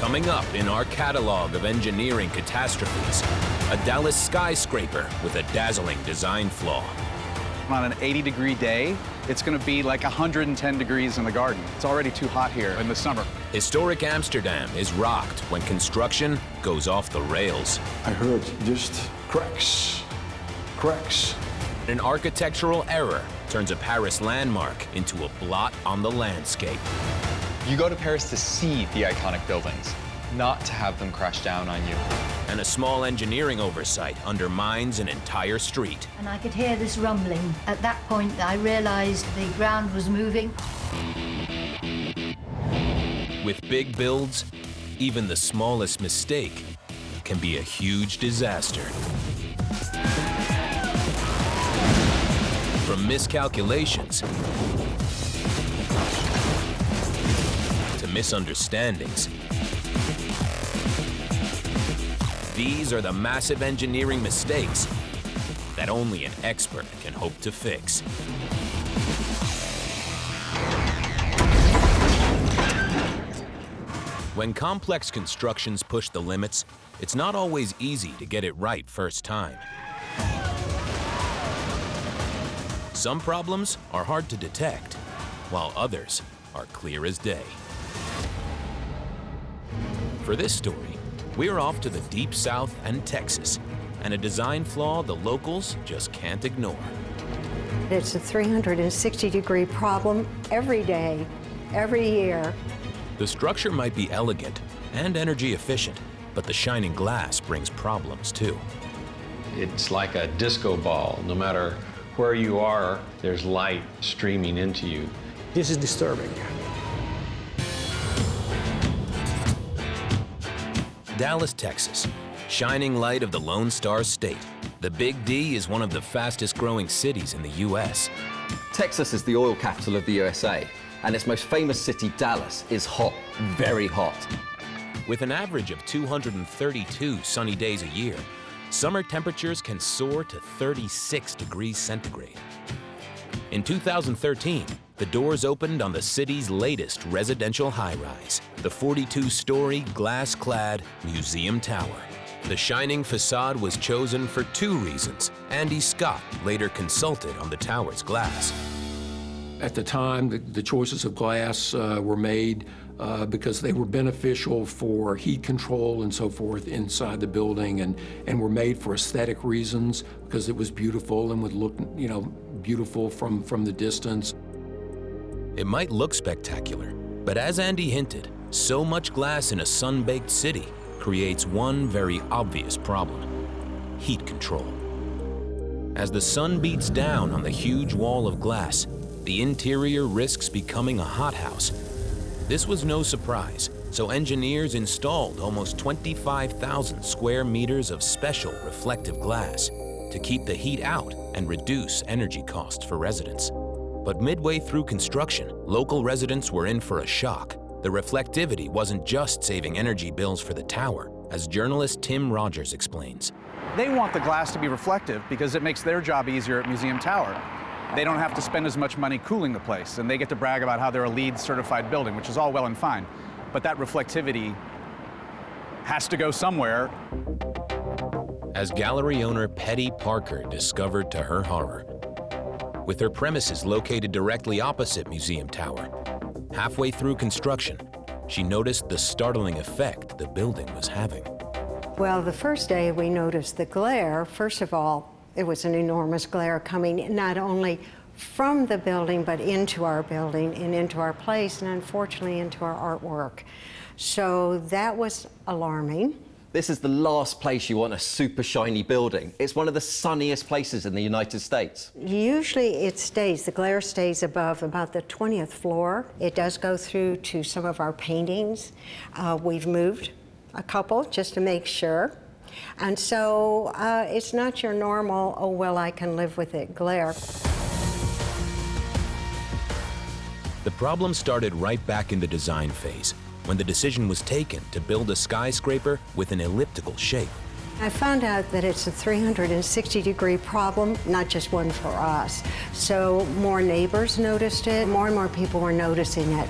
Coming up in our catalog of engineering catastrophes, a Dallas skyscraper with a dazzling design flaw. On an 80-degree day, it's going to be like 110 degrees in the garden. It's already too hot here in the summer. Historic Amsterdam is rocked when construction goes off the rails. I heard just cracks, cracks. An architectural error turns a Paris landmark into a blot on the landscape. You go to Paris to see the iconic buildings, not to have them crash down on you. And a small engineering oversight undermines an entire street. And I could hear this rumbling. At that point, I realized the ground was moving. With big builds, even the smallest mistake can be a huge disaster. From miscalculations to misunderstandings, these are the massive engineering mistakes that only an expert can hope to fix. When complex constructions push the limits, it's not always easy to get it right first time. Some problems are hard to detect, while others are clear as day. For this story, we're off to the deep south and Texas, and a design flaw the locals just can't ignore. It's a 360-degree problem every day, every year. The structure might be elegant and energy efficient, but the shining glass brings problems too. It's like a disco ball. No matter where you are, there's light streaming into you. This is disturbing. Dallas, Texas, shining light of the Lone Star State. The Big D is one of the fastest growing cities in the U.S. Texas is the oil capital of the USA, and its most famous city, Dallas, is hot, very hot. With an average of 232 sunny days a year, summer temperatures can soar to 36 degrees centigrade. In 2013, the doors opened on the city's latest residential high-rise, the 42-story glass-clad Museum Tower. The shining facade was chosen for two reasons. Andy Scott later consulted on the tower's glass. At the time, the choices of glass were made because they were beneficial for heat control and so forth inside the building, and were made for aesthetic reasons because it was beautiful and would look, beautiful from the distance. It might look spectacular, but as Andy hinted, so much glass in a sun-baked city creates one very obvious problem: heat control. As the sun beats down on the huge wall of glass, the interior risks becoming a hothouse. This was no surprise, so engineers installed almost 25,000 square meters of special reflective glass to keep the heat out and reduce energy costs for residents. But midway through construction, local residents were in for a shock. The reflectivity wasn't just saving energy bills for the tower, as journalist Tim Rogers explains. They want the glass to be reflective because it makes their job easier at Museum Tower. They don't have to spend as much money cooling the place, and they get to brag about how they're a LEED certified building, which is all well and fine. But that reflectivity has to go somewhere. As gallery owner Petty Parker discovered to her horror, with her premises located directly opposite Museum Tower, halfway through construction, she noticed the startling effect the building was having. Well, the first day we noticed the glare. First of all, it was an enormous glare coming not only from the building, but into our building and into our place, and unfortunately into our artwork. So that was alarming. This is the last place you want a super shiny building. It's one of the sunniest places in the United States. Usually it stays, the glare stays above about the 20th floor. It does go through to some of our paintings. We've moved a couple just to make sure. And so it's not your normal, oh, well, I can live with it glare. The problem started right back in the design phase, when the decision was taken to build a skyscraper with an elliptical shape. I found out that it's a 360-degree problem, not just one for us. So more neighbors noticed it, more and more people were noticing it.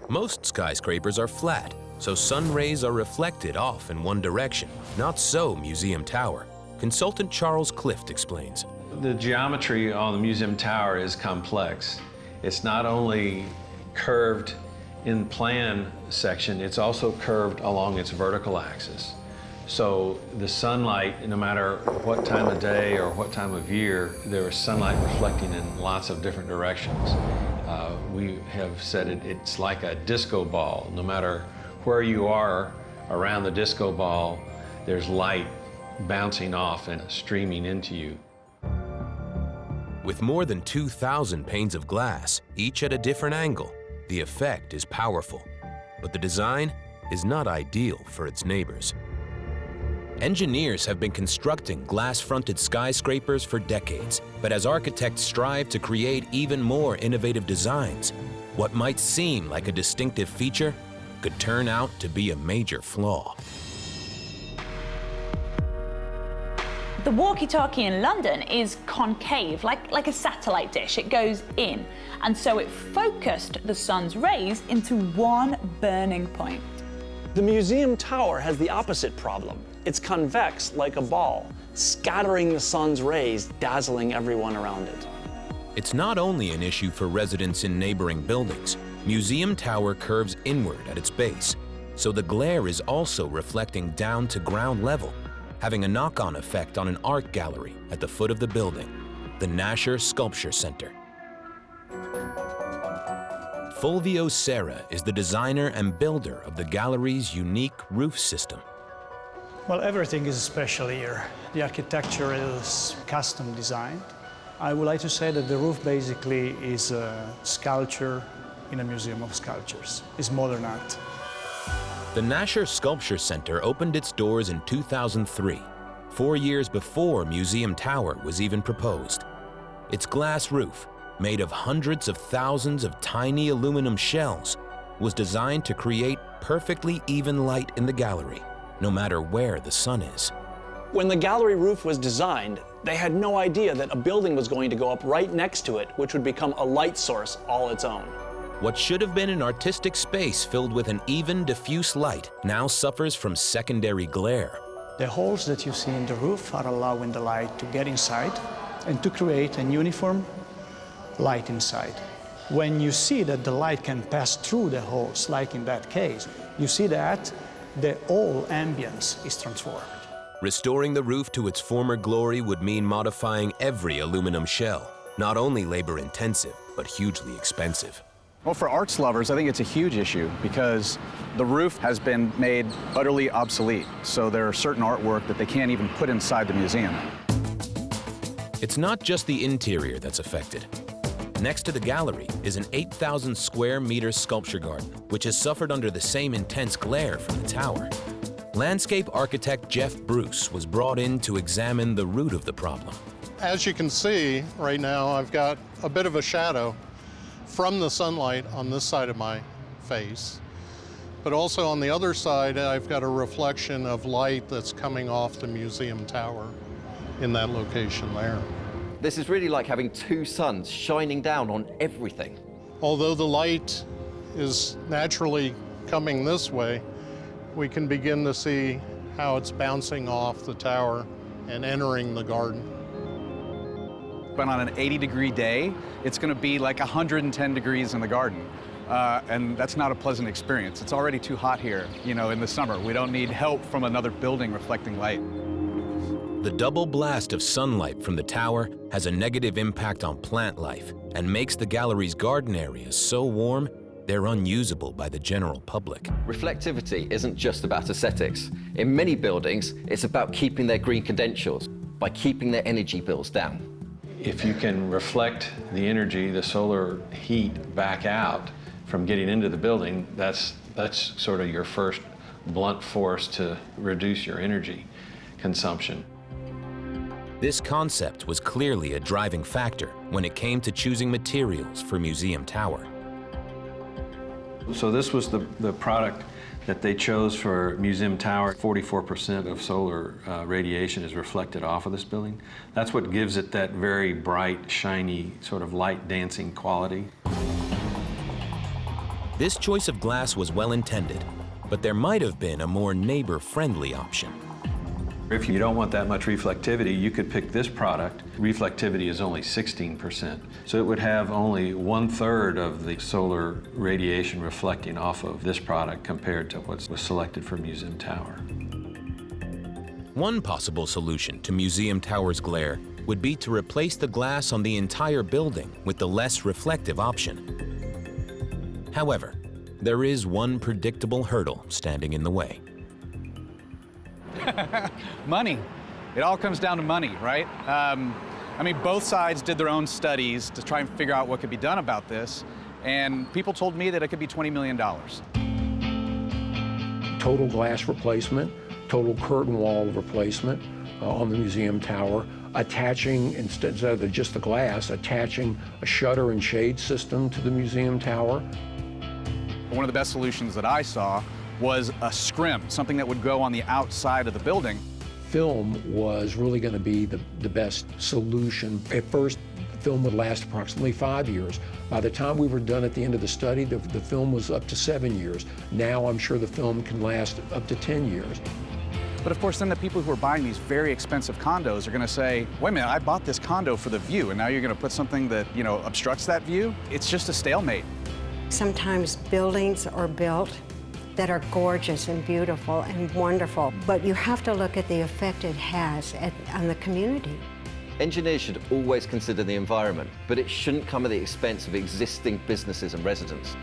Most skyscrapers are flat, so sun rays are reflected off in one direction. Not so Museum Tower. Consultant Charles Clift explains. The geometry on the Museum Tower is complex. It's not only curved in plan section, it's also curved along its vertical axis. So the sunlight, no matter what time of day or what time of year, there is sunlight reflecting in lots of different directions. We have said it's like a disco ball. No matter where you are around the disco ball, there's light bouncing off and streaming into you. With more than 2,000 panes of glass, each at a different angle, the effect is powerful. But the design is not ideal for its neighbors. Engineers have been constructing glass-fronted skyscrapers for decades, but as architects strive to create even more innovative designs, what might seem like a distinctive feature could turn out to be a major flaw. The walkie-talkie in London is concave, like a satellite dish. It goes in, and so it focused the sun's rays into one burning point. The Museum Tower has the opposite problem. It's convex like a ball, scattering the sun's rays, dazzling everyone around it. It's not only an issue for residents in neighboring buildings. Museum Tower curves inward at its base, so the glare is also reflecting down to ground level, having a knock-on effect on an art gallery at the foot of the building, the Nasher Sculpture Center. Fulvio Serra is the designer and builder of the gallery's unique roof system. Well, everything is special here. The architecture is custom designed. I would like to say that the roof basically is a sculpture in a museum of sculptures. It's modern art. The Nasher Sculpture Center opened its doors in 2003, 4 years before Museum Tower was even proposed. Its glass roof, made of hundreds of thousands of tiny aluminum shells, was designed to create perfectly even light in the gallery, no matter where the sun is. When the gallery roof was designed, they had no idea that a building was going to go up right next to it, which would become a light source all its own. What should have been an artistic space filled with an even, diffuse light now suffers from secondary glare. The holes that you see in the roof are allowing the light to get inside and to create an uniform light inside. When you see that the light can pass through the holes, like in that case, you see that the whole ambience is transformed. Restoring the roof to its former glory would mean modifying every aluminum shell, not only labor-intensive, but hugely expensive. Well, for arts lovers, I think it's a huge issue because the roof has been made utterly obsolete. So there are certain artwork that they can't even put inside the museum. It's not just the interior that's affected. Next to the gallery is an 8,000 square meter sculpture garden, which has suffered under the same intense glare from the tower. Landscape architect Jeff Bruce was brought in to examine the root of the problem. As you can see right now, I've got a bit of a shadow from the sunlight on this side of my face. But also on the other side, I've got a reflection of light that's coming off the museum tower in that location there. This is really like having two suns shining down on everything. Although the light is naturally coming this way, we can begin to see how it's bouncing off the tower and entering the garden. But on an 80-degree day, it's going to be like 110 degrees in the garden. And that's not a pleasant experience. It's already too hot here, in the summer. We don't need help from another building reflecting light. The double blast of sunlight from the tower has a negative impact on plant life and makes the gallery's garden areas so warm they're unusable by the general public. Reflectivity isn't just about aesthetics. In many buildings, it's about keeping their green credentials by keeping their energy bills down. If you can reflect the energy, the solar heat back out from getting into the building, that's sort of your first blunt force to reduce your energy consumption. This concept was clearly a driving factor when it came to choosing materials for Museum Tower. So this was the product that they chose for Museum Tower. 44% of solar radiation is reflected off of this building. That's what gives it that very bright, shiny, sort of light dancing quality. This choice of glass was well intended, but there might have been a more neighbor-friendly option. If you don't want that much reflectivity, you could pick this product. Reflectivity is only 16%. So it would have only 1/3 of the solar radiation reflecting off of this product compared to what was selected for Museum Tower. One possible solution to Museum Tower's glare would be to replace the glass on the entire building with the less reflective option. However, there is one predictable hurdle standing in the way. Money. It all comes down to money, right? I mean, both sides did their own studies to try and figure out what could be done about this, and people told me that it could be $20 million. Total glass replacement, total curtain wall replacement on the museum tower, attaching, instead of just the glass, attaching a shutter and shade system to the museum tower. One of the best solutions that I saw was a scrim, something that would go on the outside of the building. Film was really going to be the best solution. At first, the film would last approximately 5 years. By the time we were done at the end of the study, the film was up to 7 years. Now I'm sure the film can last up to 10 years. But of course, then the people who are buying these very expensive condos are going to say, wait a minute, I bought this condo for the view, and now you're going to put something that, obstructs that view? It's just a stalemate. Sometimes buildings are built that are gorgeous and beautiful and wonderful, but you have to look at the effect it has on the community. Engineers should always consider the environment, but it shouldn't come at the expense of existing businesses and residents.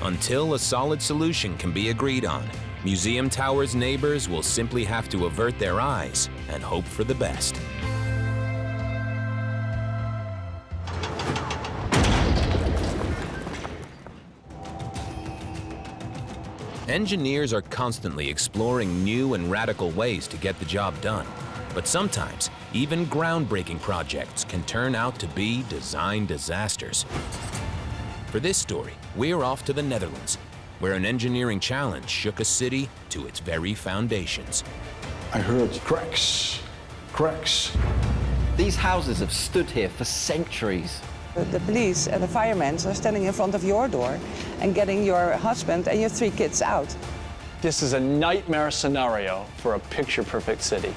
Until a solid solution can be agreed on, Museum Tower's neighbors will simply have to avert their eyes and hope for the best. Engineers are constantly exploring new and radical ways to get the job done. But sometimes, even groundbreaking projects can turn out to be design disasters. For this story, we're off to the Netherlands, where an engineering challenge shook a city to its very foundations. I heard cracks, cracks. These houses have stood here for centuries. The police and the firemen are standing in front of your door and getting your husband and your 3 kids out. This is a nightmare scenario for a picture-perfect city.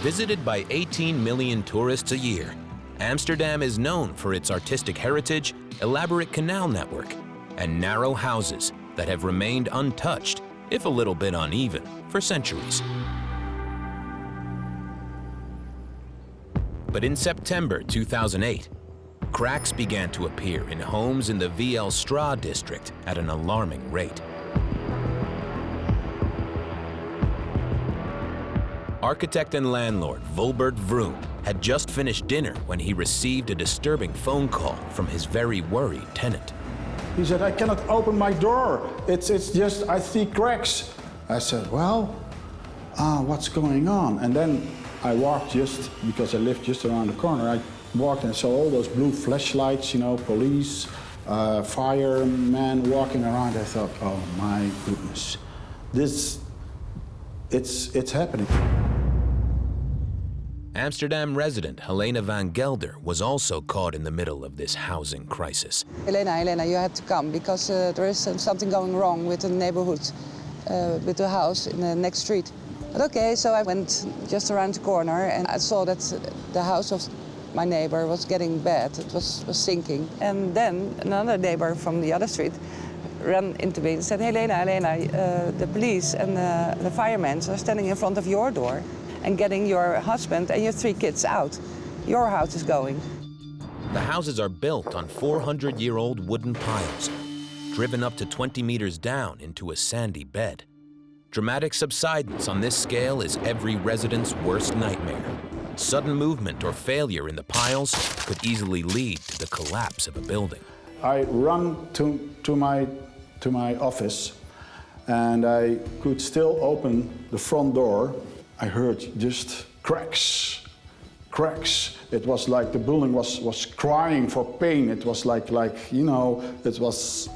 Visited by 18 million tourists a year, Amsterdam is known for its artistic heritage, elaborate canal network, and narrow houses that have remained untouched, if a little bit uneven, for centuries. But in September 2008, cracks began to appear in homes in the VL Stra district at an alarming rate. Architect and landlord Volbert Vroom had just finished dinner when he received a disturbing phone call from his very worried tenant. He said, I cannot open my door. It's just, I see cracks. I said, well, what's going on? And then I walked just, because I lived just around the corner, I walked and saw all those blue flashlights, police, firemen walking around. I thought, oh my goodness, it's happening. Amsterdam resident Helena van Gelder was also caught in the middle of this housing crisis. Helena, you had to come because there is something going wrong with the neighborhood, with the house in the next street. But okay, so I went just around the corner and I saw that the house of my neighbor was getting bad. It was sinking. And then another neighbor from the other street ran into me and said, Helena, the police and the firemen are standing in front of your door and getting your husband and your 3 kids out. Your house is going. The houses are built on 400-year-old wooden piles, driven up to 20 meters down into a sandy bed. Dramatic subsidence on this scale is every resident's worst nightmare. Sudden movement or failure in the piles could easily lead to the collapse of a building. I ran to my office and I could still open the front door. I heard just cracks, cracks. It was like the building was crying for pain. It was like it was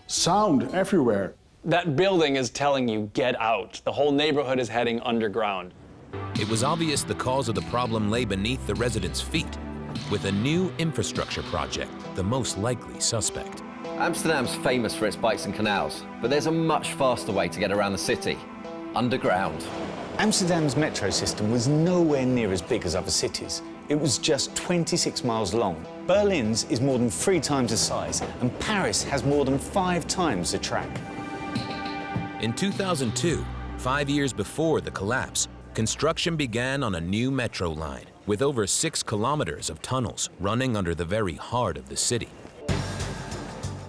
sound everywhere. That building is telling you, get out. The whole neighborhood is heading underground. It was obvious the cause of the problem lay beneath the residents' feet, with a new infrastructure project the most likely suspect. Amsterdam's famous for its bikes and canals, but there's a much faster way to get around the city, underground. Amsterdam's metro system was nowhere near as big as other cities. It was just 26 miles long. Berlin's is more than 3 times the size, and Paris has more than 5 times the track. In 2002, 5 years before the collapse, construction began on a new metro line with over 6 kilometers of tunnels running under the very heart of the city.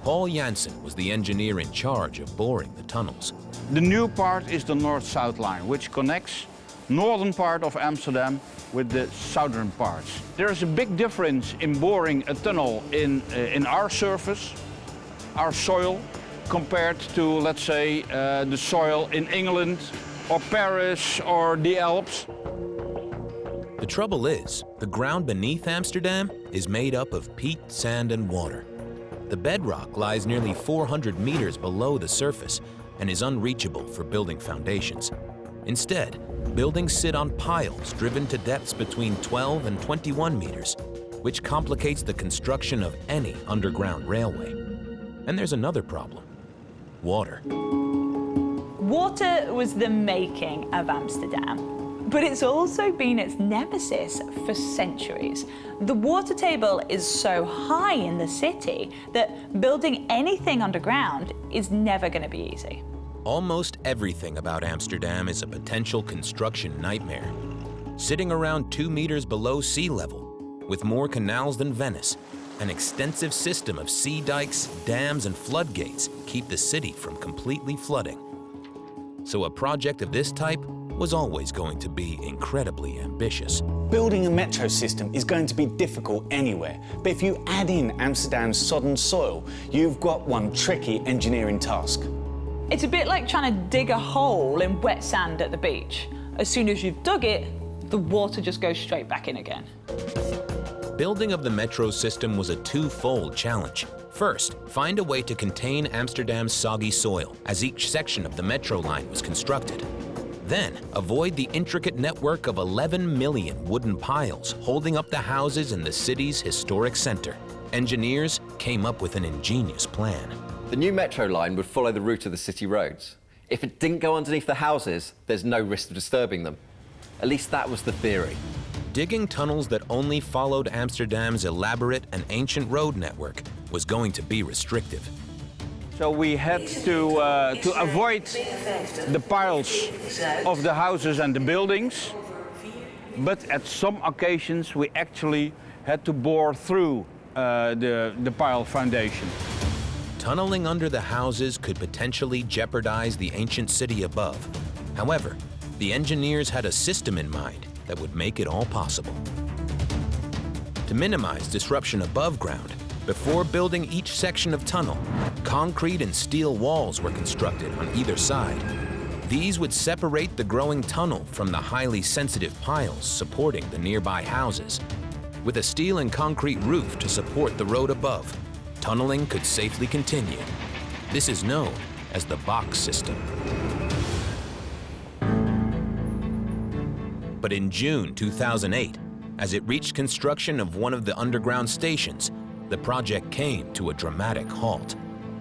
Paul Janssen was the engineer in charge of boring the tunnels. The new part is the north-south line, which connects northern part of Amsterdam with the southern parts. There is a big difference in boring a tunnel in our surface, our soil, compared to, let's say, the soil in England or Paris or the Alps. The trouble is, the ground beneath Amsterdam is made up of peat, sand, and water. The bedrock lies nearly 400 meters below the surface and is unreachable for building foundations. Instead, buildings sit on piles driven to depths between 12 and 21 meters, which complicates the construction of any underground railway. And there's another problem: water. Water was the making of Amsterdam, but it's also been its nemesis for centuries. The water table is so high in the city that building anything underground is never going to be easy. Almost everything about Amsterdam is a potential construction nightmare. Sitting around 2 meters below sea level, with more canals than Venice, an extensive system of sea dikes, dams, and floodgates keep the city from completely flooding. So a project of this type was always going to be incredibly ambitious. Building a metro system is going to be difficult anywhere, but if you add in Amsterdam's sodden soil, you've got one tricky engineering task. It's a bit like trying to dig a hole in wet sand at the beach. As soon as you've dug it, the water just goes straight back in again. Building of the metro system was a twofold challenge. First, find a way to contain Amsterdam's soggy soil as each section of the metro line was constructed. Then, avoid the intricate network of 11 million wooden piles holding up the houses in the city's historic center. Engineers came up with an ingenious plan. The new metro line would follow the route of the city roads. If it didn't go underneath the houses, there's no risk of disturbing them. At least that was the theory. Digging tunnels that only followed Amsterdam's elaborate and ancient road network was going to be restrictive. So we had to avoid the piles of the houses and the buildings, but at some occasions we actually had to bore through the pile foundation. Tunneling under the houses could potentially jeopardize the ancient city above. However, the engineers had a system in mind that would make it all possible. To minimize disruption above ground, before building each section of tunnel, concrete and steel walls were constructed on either side. These would separate the growing tunnel from the highly sensitive piles supporting the nearby houses. With a steel and concrete roof to support the road above, tunneling could safely continue. This is known as the box system. But in June 2008, as it reached construction of one of the underground stations, the project came to a dramatic halt.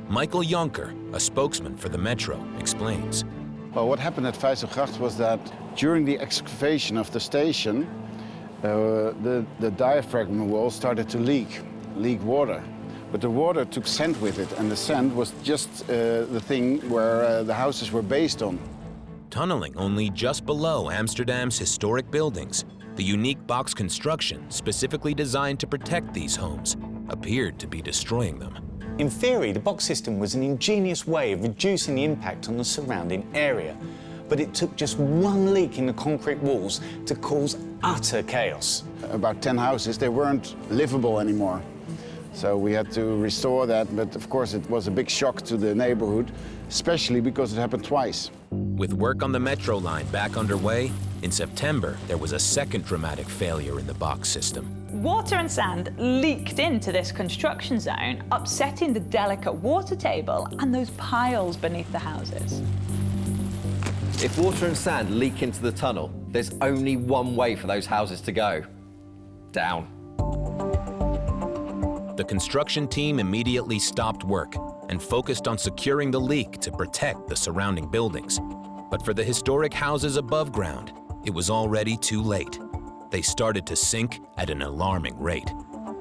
Michael Jonker, a spokesman for the Metro, explains. Well, what happened at Vijzelgracht was that during the excavation of the station, the diaphragm wall started to leak water. But the water took sand with it, and the sand was just the thing where the houses were based on. Tunneling only just below Amsterdam's historic buildings, the unique box construction specifically designed to protect these homes appeared to be destroying them. In theory, the box system was an ingenious way of reducing the impact on the surrounding area, but it took just one leak in the concrete walls to cause utter chaos. About 10 houses, they weren't livable anymore. So we had to restore that, but of course it was a big shock to the neighborhood, especially because it happened twice. With work on the metro line back underway, in September there was a second dramatic failure in the box system. Water and sand leaked into this construction zone, upsetting the delicate water table and those piles beneath the houses. If water and sand leak into the tunnel, there's only one way for those houses to go. Down. The construction team immediately stopped work and focused on securing the leak to protect the surrounding buildings. But for the historic houses above ground, it was already too late. They started to sink at an alarming rate.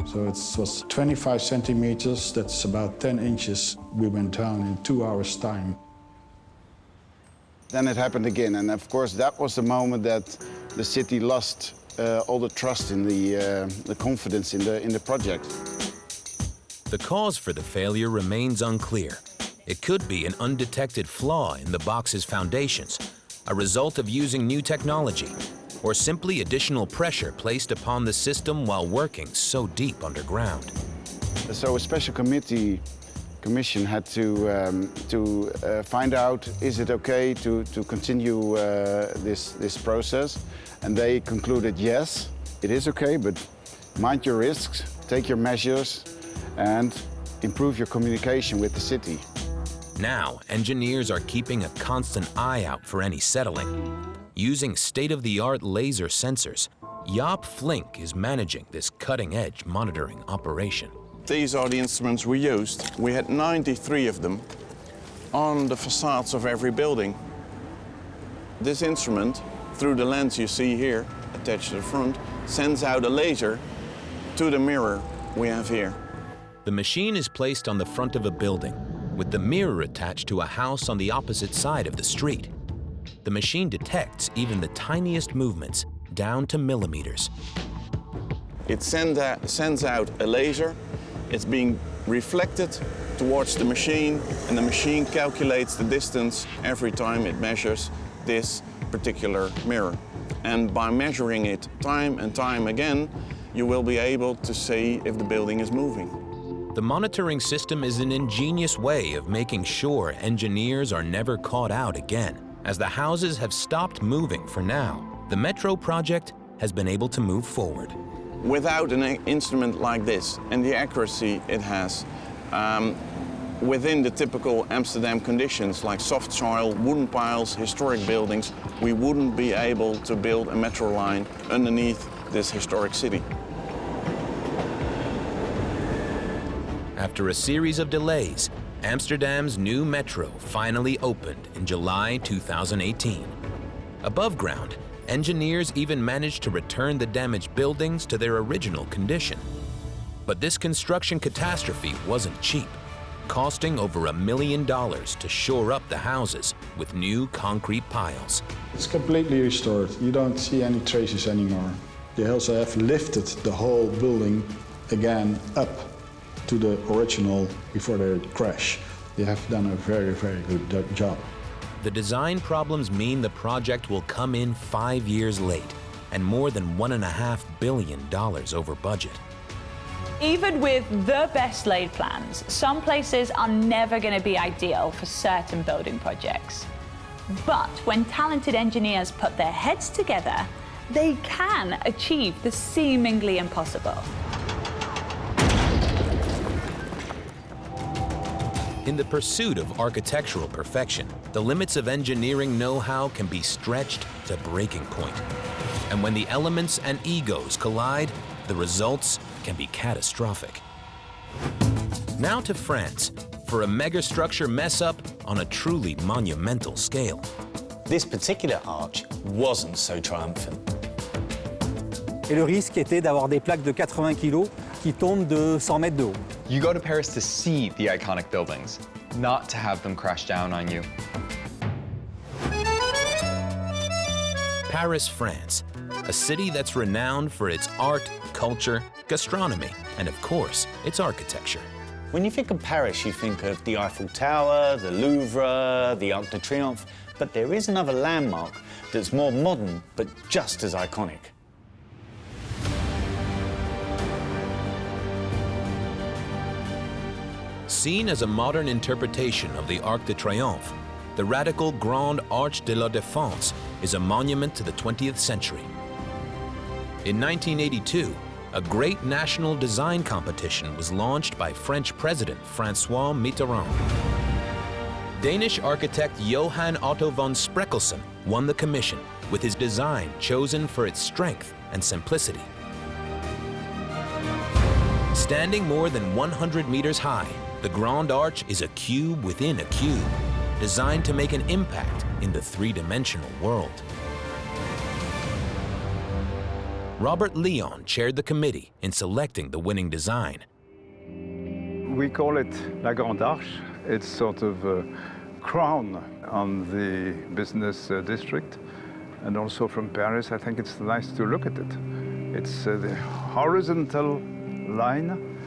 So it was 25 centimeters, that's about 10 inches. We went down in 2 hours' time. Then it happened again, and of course that was the moment that the city lost all the trust in the confidence in the project. The cause for the failure remains unclear. It could be an undetected flaw in the box's foundations, a result of using new technology, or simply additional pressure placed upon the system while working so deep underground. So a special commission had to find out, is it okay to continue this process? And they concluded, yes, it is okay, but mind your risks, take your measures, and improve your communication with the city. Now, engineers are keeping a constant eye out for any settling. Using state-of-the-art laser sensors, Jaap Flink is managing this cutting-edge monitoring operation. These are the instruments we used. We had 93 of them on the facades of every building. This instrument, through the lens you see here, attached to the front, sends out a laser to the mirror we have here. The machine is placed on the front of a building, with the mirror attached to a house on the opposite side of the street. The machine detects even the tiniest movements, down to millimeters. It sends out a laser. It's being reflected towards the machine, and the machine calculates the distance every time it measures this particular mirror. And by measuring it time and time again, you will be able to see if the building is moving. The monitoring system is an ingenious way of making sure engineers are never caught out again. As the houses have stopped moving for now, the metro project has been able to move forward. Without an instrument like this and the accuracy it has, within the typical Amsterdam conditions like soft soil, wooden piles, historic buildings, we wouldn't be able to build a metro line underneath this historic city. After a series of delays, Amsterdam's new metro finally opened in July 2018. Above ground, engineers even managed to return the damaged buildings to their original condition. But this construction catastrophe wasn't cheap, costing over $1 million to shore up the houses with new concrete piles. It's completely restored. You don't see any traces anymore. They also have lifted the whole building again up to the original before they crash. They have done a very, very good job. The design problems mean the project will come in 5 years late and more than $1.5 billion over budget. Even with the best laid plans, some places are never going to be ideal for certain building projects. But when talented engineers put their heads together, they can achieve the seemingly impossible. In the pursuit of architectural perfection, the limits of engineering know-how can be stretched to breaking point. And when the elements and egos collide, the results can be catastrophic. Now to France, for a megastructure mess-up on a truly monumental scale. This particular arch wasn't so triumphant. Et le risque était d'avoir des plaques de 80 kg qui tombent de 100 mètres de haut. You go to Paris to see the iconic buildings, not to have them crash down on you. Paris, France, a city that's renowned for its art, culture, gastronomy, and of course, its architecture. When you think of Paris, you think of the Eiffel Tower, the Louvre, the Arc de Triomphe, but there is another landmark that's more modern, but just as iconic. Seen as a modern interpretation of the Arc de Triomphe, the radical Grande Arche de la Défense is a monument to the 20th century. In 1982, a great national design competition was launched by French President François Mitterrand. Danish architect Johan Otto von Spreckelsen won the commission with his design chosen for its strength and simplicity. Standing more than 100 meters high, the Grand Arch is a cube within a cube, designed to make an impact in the three-dimensional world. Robert Leon chaired the committee in selecting the winning design. We call it La Grande Arche. It's sort of a crown on the business district. And also from Paris, I think it's nice to look at it. It's the horizontal line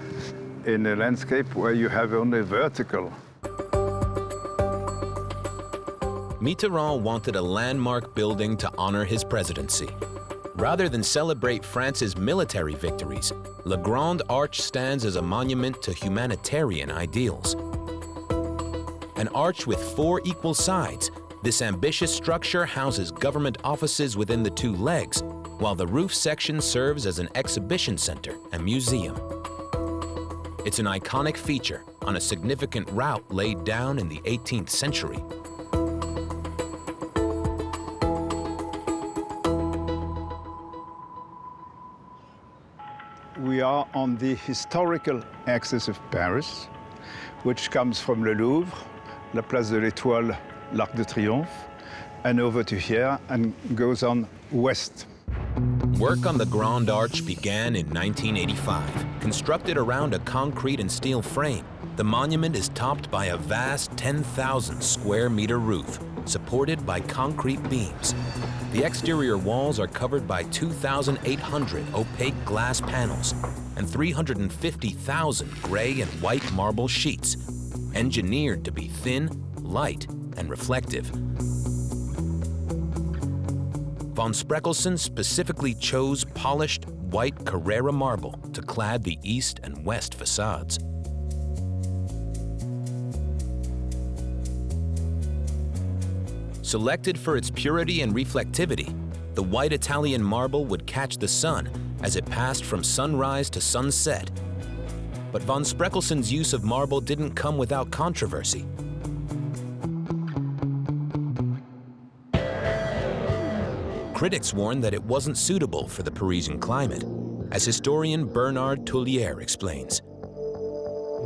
in a landscape where you have only vertical. Mitterrand wanted a landmark building to honor his presidency. Rather than celebrate France's military victories, La Grande Arche stands as a monument to humanitarian ideals. An arch with 4 equal sides, this ambitious structure houses government offices within the 2 legs, while the roof section serves as an exhibition center and museum. It's an iconic feature on a significant route laid down in the 18th century. We are on the historical axis of Paris, which comes from le Louvre, la Place de l'Étoile, l'Arc de Triomphe, and over to here and goes on west. Work on the Grand Arch began in 1985. Constructed around a concrete and steel frame, the monument is topped by a vast 10,000 square meter roof, supported by concrete beams. The exterior walls are covered by 2,800 opaque glass panels and 350,000 gray and white marble sheets, engineered to be thin, light, and reflective. Von Spreckelsen specifically chose polished white Carrara marble to clad the east and west facades. Selected for its purity and reflectivity, the white Italian marble would catch the sun as it passed from sunrise to sunset. But von Spreckelsen's use of marble didn't come without controversy. Critics warned that it wasn't suitable for the Parisian climate, as historian Bernard Tullier explains.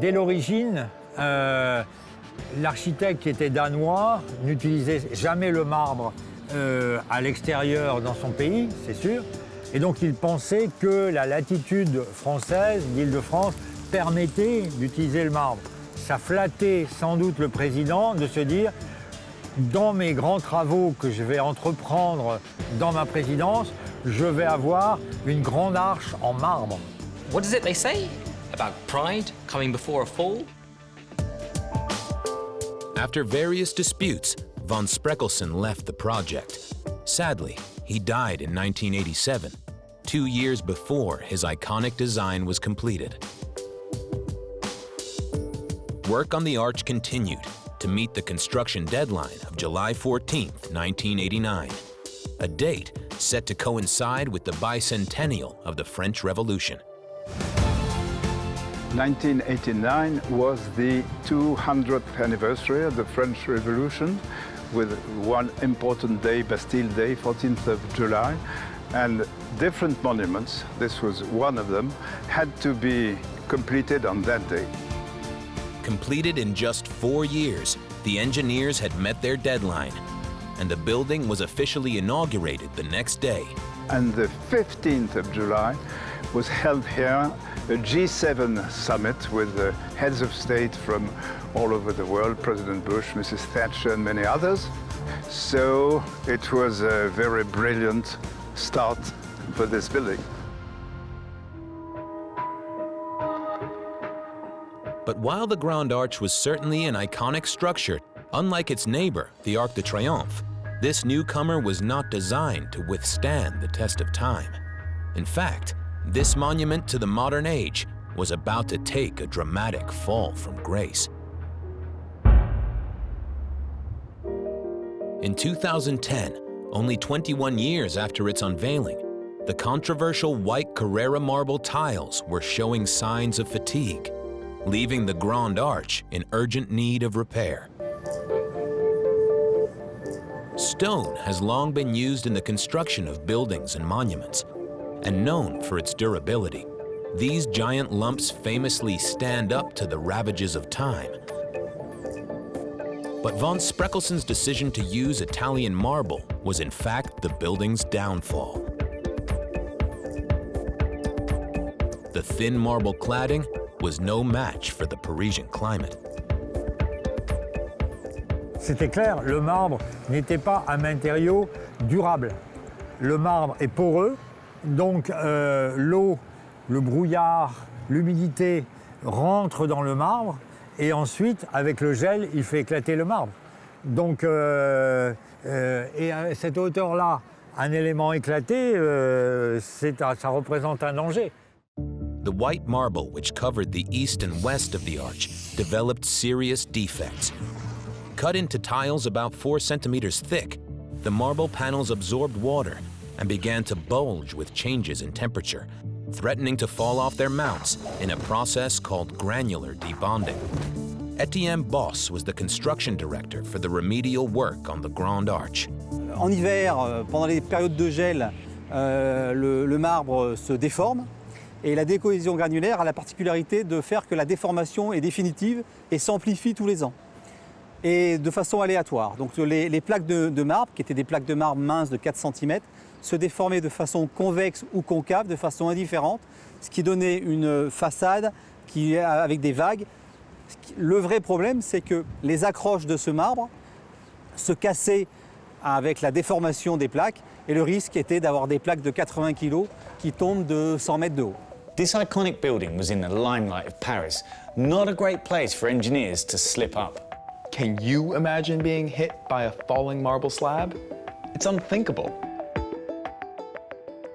Dès l'origine, l'architecte qui était danois n'utilisait jamais le marbre à l'extérieur dans son pays, c'est sûr. Et donc il pensait que la latitude française, l'Île-de-France, permettait d'utiliser le marbre. Ça flattait sans doute le président de se dire, dans mes grands travaux que je vais entreprendre dans ma présidence, je vais avoir une grande arche en marbre. What is it they say about pride coming before a fall? After various disputes, von Spreckelsen left the project. Sadly, he died in 1987, 2 years before his iconic design was completed. Work on the arch continued to meet the construction deadline of July 14, 1989, a date set to coincide with the bicentennial of the French Revolution. 1989 was the 200th anniversary of the French Revolution, with one important day, Bastille Day, 14th of July, and different monuments, this was one of them, had to be completed on that day. Completed in just 4 years, the engineers had met their deadline, and the building was officially inaugurated the next day. And the 15th of July was held here, a G7 summit with the heads of state from all over the world, President Bush, Mrs. Thatcher, and many others. So it was a very brilliant start for this building. But while the Grand Arch was certainly an iconic structure, unlike its neighbor, the Arc de Triomphe, this newcomer was not designed to withstand the test of time. In fact, this monument to the modern age was about to take a dramatic fall from grace. In 2010, only 21 years after its unveiling, the controversial white Carrara marble tiles were showing signs of fatigue, leaving the Grand Arch in urgent need of repair. Stone has long been used in the construction of buildings and monuments, and known for its durability. These giant lumps famously stand up to the ravages of time. But von Spreckelsen's decision to use Italian marble was in fact the building's downfall. The thin marble cladding was no match for the Parisian climate. C'était clair, le marbre n'était pas un matériau durable. Le marbre est poreux, donc l'eau, le brouillard, l'humidité rentrent dans le marbre et ensuite, avec le gel, il fait éclater le marbre. Donc, et à cette hauteur-là, un élément éclaté, ça représente un danger. The white marble which covered the east and west of the arch developed serious defects. Cut into tiles about 4 centimeters thick, the marble panels absorbed water and began to bulge with changes in temperature, threatening to fall off their mounts in a process called granular debonding. Etienne Boss was the construction director for the remedial work on the Grand Arch. En hiver, pendant les périodes de gel, le marbre se déforme et la décohésion granulaire a la particularité de faire que la déformation est définitive et s'amplifie tous les ans et de façon aléatoire. Donc les plaques de marbre, qui étaient des plaques de marbre minces de 4 cm, se déformaient de façon convexe ou concave, de façon indifférente, ce qui donnait une façade avec des vagues. Le vrai problème, c'est que les accroches de ce marbre se cassaient avec la déformation des plaques et le risque était d'avoir des plaques de 80 kg qui tombent de 100 mètres de haut. This iconic building was in the limelight of Paris, not a great place for engineers to slip up. Can you imagine being hit by a falling marble slab? It's unthinkable.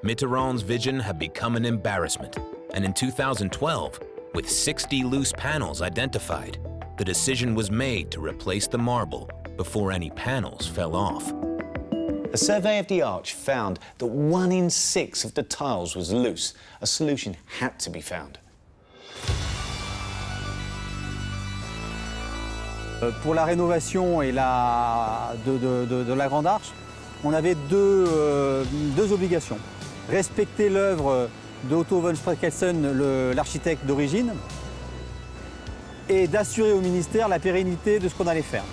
Mitterrand's vision had become an embarrassment, and in 2012, with 60 loose panels identified, the decision was made to replace the marble before any panels fell off. A survey of the arch found that 1 in 6 of the tiles was loose. A solution had to be found. Pour la rénovation et de la Grande Arche, on avait deux obligations. Respecter l'œuvre de Otto von Spreckelsen, l'architecte d'origine, et d'assurer au ministère la pérennité de ce qu'on allait faire.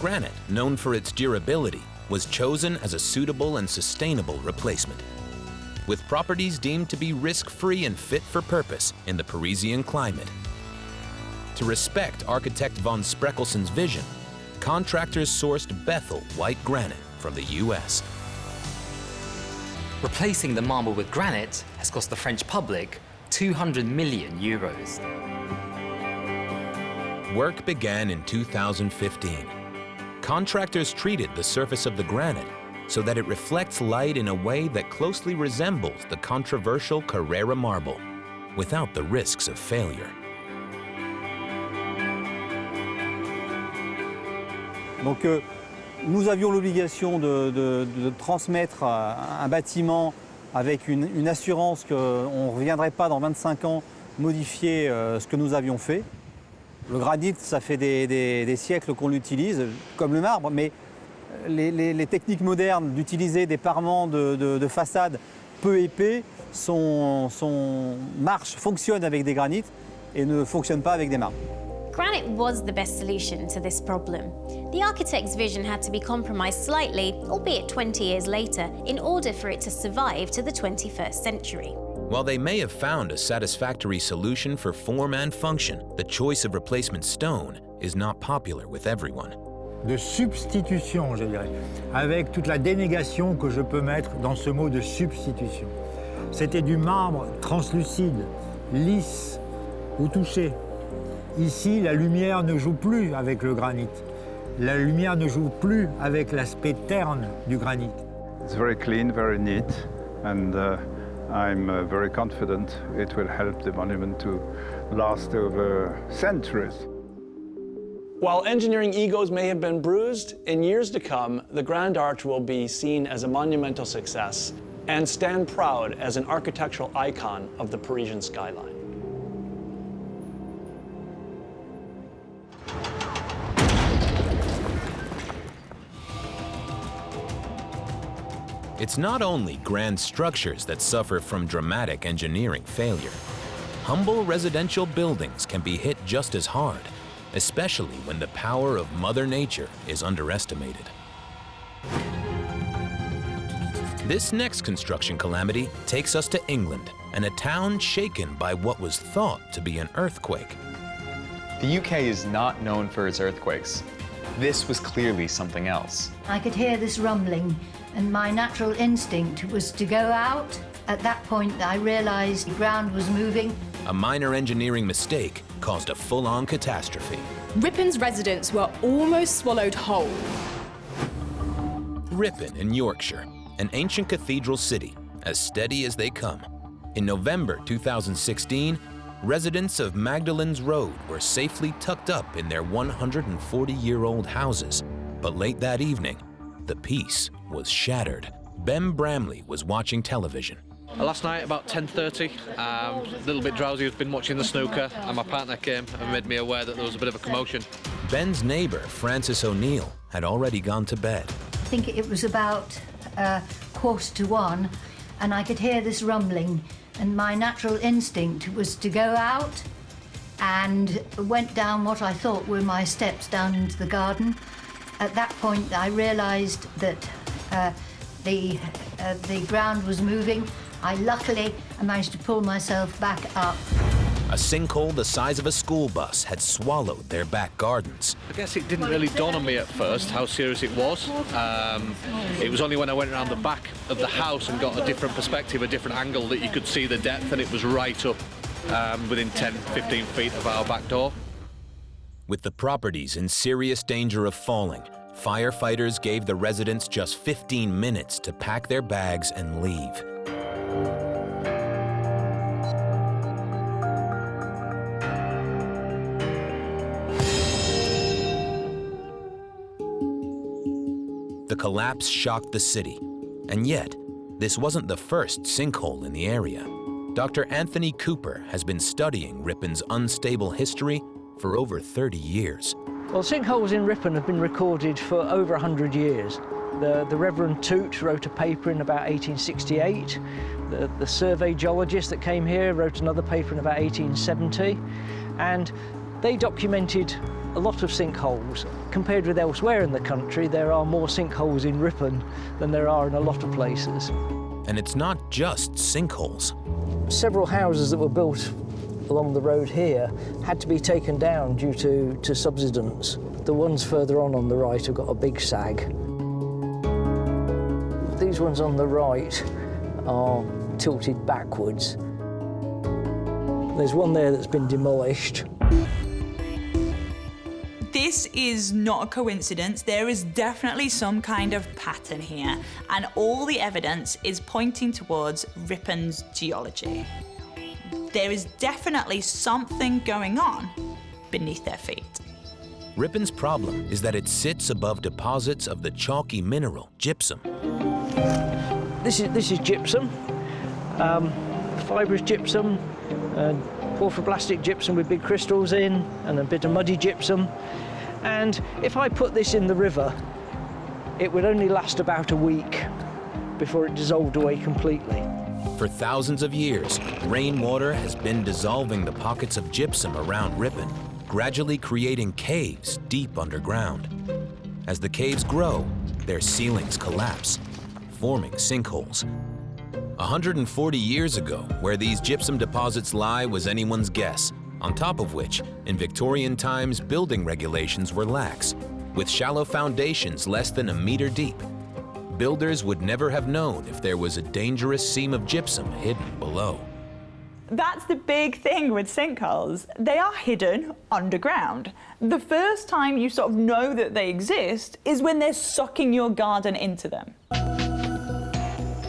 Granite, known for its durability, was chosen as a suitable and sustainable replacement, with properties deemed to be risk-free and fit for purpose in the Parisian climate. To respect architect von Spreckelsen's vision, contractors sourced Bethel white granite from the US. Replacing the marble with granite has cost the French public 200 million euros. Work began in 2015. Contractors treated the surface of the granite so that it reflects light in a way that closely resembles the controversial Carrara marble, without the risks of failure. Donc nous avions l'obligation de transmettre un bâtiment avec une assurance qu'on ne reviendrait pas dans 25 ans modifier ce que nous avions fait. Le granit, ça fait des siècles qu'on l'utilise, comme le marbre, mais les techniques modernes d'utiliser des parements de façade peu épais fonctionnent avec des granites et ne fonctionnent pas avec des marbres. Granite was the best solution to this problem. The architect's vision had to be compromised slightly, albeit 20 years later, in order for it to survive to the 21st century. While they may have found a satisfactory solution for form and function, the choice of replacement stone is not popular with everyone. De substitution, je dirais, avec toute la dénégation que je peux mettre dans ce mot de substitution. C'était du marbre translucide, lisse, au toucher. Ici, la lumière ne joue plus avec le granit. La lumière ne joue plus avec l'aspect terne du granit. It's very clean, very neat, and I'm very confident it will help the monument to last over centuries. While engineering egos may have been bruised, in years to come, the Grand Arch will be seen as a monumental success and stand proud as an architectural icon of the Parisian skyline. It's not only grand structures that suffer from dramatic engineering failure. Humble residential buildings can be hit just as hard, especially when the power of Mother Nature is underestimated. This next construction calamity takes us to England and a town shaken by what was thought to be an earthquake. The UK is not known for its earthquakes. This was clearly something else. I could hear this rumbling, and my natural instinct was to go out. At that point, I realized the ground was moving. A minor engineering mistake caused a full-on catastrophe. Ripon's residents were almost swallowed whole. Ripon in Yorkshire, an ancient cathedral city, as steady as they come. In November 2016, residents of Magdalene's Road were safely tucked up in their 140-year-old houses. But late that evening, the peace was shattered. Ben Bramley was watching television. Last night, about 10:30, a little bit drowsy, I've been watching the snooker, and my partner came and made me aware that there was a bit of a commotion. Ben's neighbor, Francis O'Neill, had already gone to bed. I think it was about 1:45, and I could hear this rumbling, and my natural instinct was to go out and went down what I thought were my steps down into the garden. At that point, I realized that the ground was moving. I luckily managed to pull myself back up. A sinkhole the size of a school bus had swallowed their back gardens. I guess it didn't really dawn on me at first how serious it was. It was only when I went around the back of the house and got a different perspective, a different angle, that you could see the depth, and it was right up within 10, 15 feet of our back door. With the properties in serious danger of falling, firefighters gave the residents just 15 minutes to pack their bags and leave. The collapse shocked the city, and yet, this wasn't the first sinkhole in the area. Dr. Anthony Cooper has been studying Ripon's unstable history for over 30 years. Well, sinkholes in Ripon have been recorded for over 100 years. The Reverend Toot wrote a paper in about 1868. The survey geologist that came here wrote another paper in about 1870. And they documented a lot of sinkholes. Compared with elsewhere in the country, there are more sinkholes in Ripon than there are in a lot of places. And it's not just sinkholes. Several houses that were built along the road here had to be taken down due to subsidence. The ones further on the right have got a big sag. These ones on the right are tilted backwards. There's one there that's been demolished. This is not a coincidence. There is definitely some kind of pattern here, and all the evidence is pointing towards Ripon's geology. There is definitely something going on beneath their feet. Ripon's problem is that it sits above deposits of the chalky mineral gypsum. This is gypsum, fibrous gypsum, porphyroblastic gypsum with big crystals in, and a bit of muddy gypsum. And if I put this in the river, it would only last about a week before it dissolved away completely. For thousands of years, rainwater has been dissolving the pockets of gypsum around Ripon, gradually creating caves deep underground. As the caves grow, their ceilings collapse, forming sinkholes. 140 years ago, where these gypsum deposits lie was anyone's guess, on top of which, in Victorian times, building regulations were lax, with shallow foundations less than a meter deep. Builders would never have known if there was a dangerous seam of gypsum hidden below. That's the big thing with sinkholes. They are hidden underground. The first time you sort of know that they exist is when they're sucking your garden into them.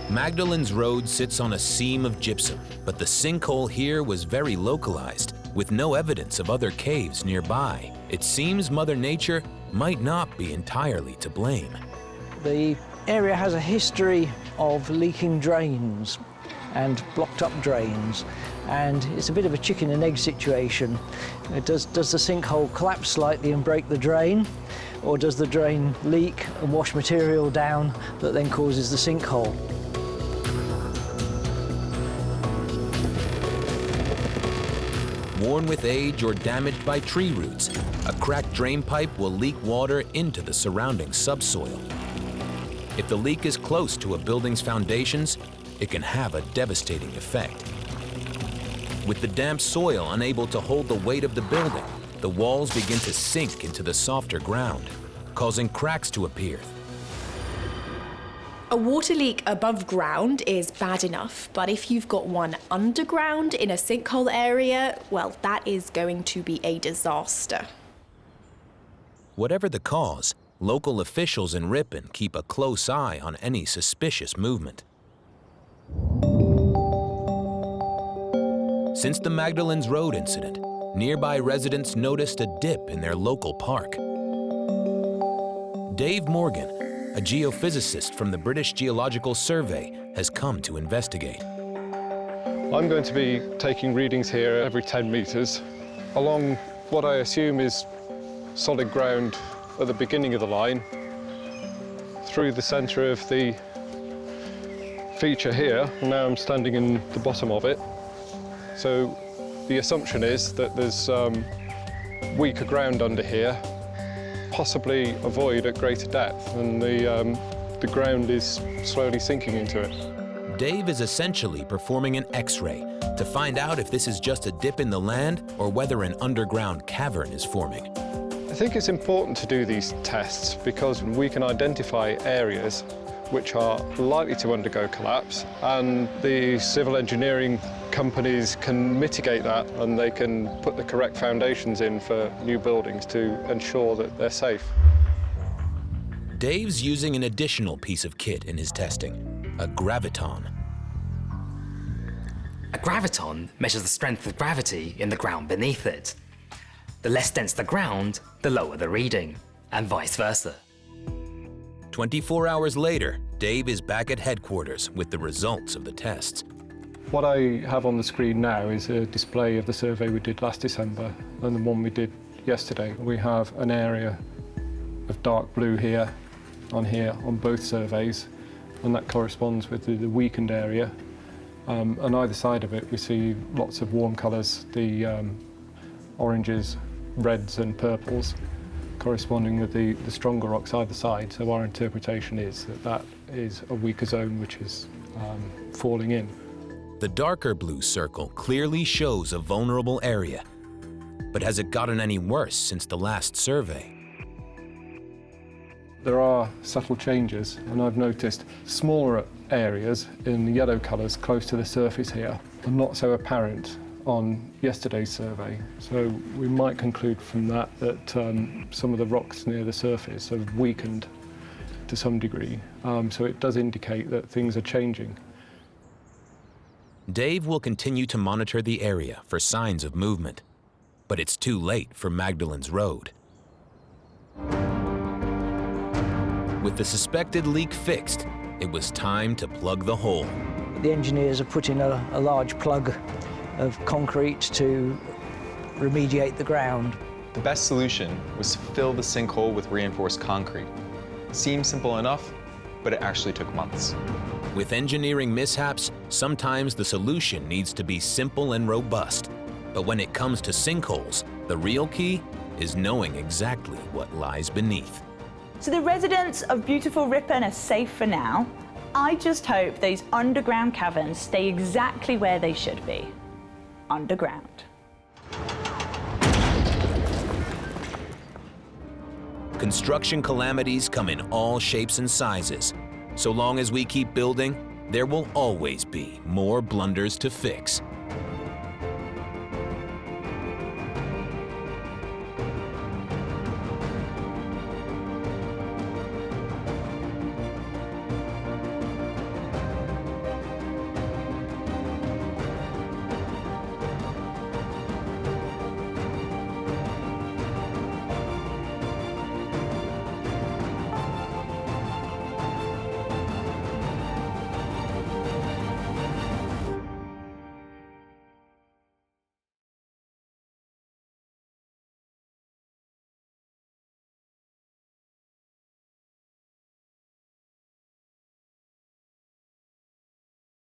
Magdalene's Road sits on a seam of gypsum, but the sinkhole here was very localized, with no evidence of other caves nearby. It seems Mother Nature might not be entirely to blame. The area has a history of leaking drains and blocked up drains, and it's a bit of a chicken and egg situation. Does the sinkhole collapse slightly and break the drain, or does the drain leak and wash material down that then causes the sinkhole? Worn with age or damaged by tree roots, a cracked drain pipe will leak water into the surrounding subsoil. If the leak is close to a building's foundations, it can have a devastating effect. With the damp soil unable to hold the weight of the building, the walls begin to sink into the softer ground, causing cracks to appear. A water leak above ground is bad enough, but if you've got one underground in a sinkhole area, well, that is going to be a disaster. Whatever the cause, local officials in Ripon keep a close eye on any suspicious movement. Since the Magdalenes Road incident, nearby residents noticed a dip in their local park. Dave Morgan, a geophysicist from the British Geological Survey, has come to investigate. I'm going to be taking readings here every 10 meters along what I assume is solid ground at the beginning of the line, through the center of the feature here. Now I'm standing in the bottom of it. So the assumption is that there's weaker ground under here, possibly a void at greater depth, and the ground is slowly sinking into it. Dave is essentially performing an X-ray to find out if this is just a dip in the land or whether an underground cavern is forming. I think it's important to do these tests because we can identify areas which are likely to undergo collapse, and the civil engineering companies can mitigate that, and they can put the correct foundations in for new buildings to ensure that they're safe. Dave's using an additional piece of kit in his testing, a graviton. A graviton measures the strength of gravity in the ground beneath it. The less dense the ground, the lower the reading, and vice versa. 24 hours later, Dave is back at headquarters with the results of the tests. What I have on the screen now is a display of the survey we did last December and the one we did yesterday. We have an area of dark blue here on both surveys, and that corresponds with the weakened area. On either side of it, we see lots of warm colours, the oranges, reds and purples, corresponding with the stronger rocks either side. So our interpretation is that that is a weaker zone which is falling in. The darker blue circle clearly shows a vulnerable area. But has it gotten any worse since the last survey? There are subtle changes, and I've noticed smaller areas in the yellow colours close to the surface here are not so apparent on yesterday's survey. So we might conclude from that some of the rocks near the surface have weakened to some degree. So it does indicate that things are changing. Dave will continue to monitor the area for signs of movement, but it's too late for Magdalenes Road. With the suspected leak fixed, it was time to plug the hole. The engineers have put in a large plug of concrete to remediate the ground. The best solution was to fill the sinkhole with reinforced concrete. Seems simple enough, but it actually took months. With engineering mishaps, sometimes the solution needs to be simple and robust. But when it comes to sinkholes, the real key is knowing exactly what lies beneath. So the residents of beautiful Ripon are safe for now. I just hope those underground caverns stay exactly where they should be, underground. Construction calamities come in all shapes and sizes. So long as we keep building, there will always be more blunders to fix.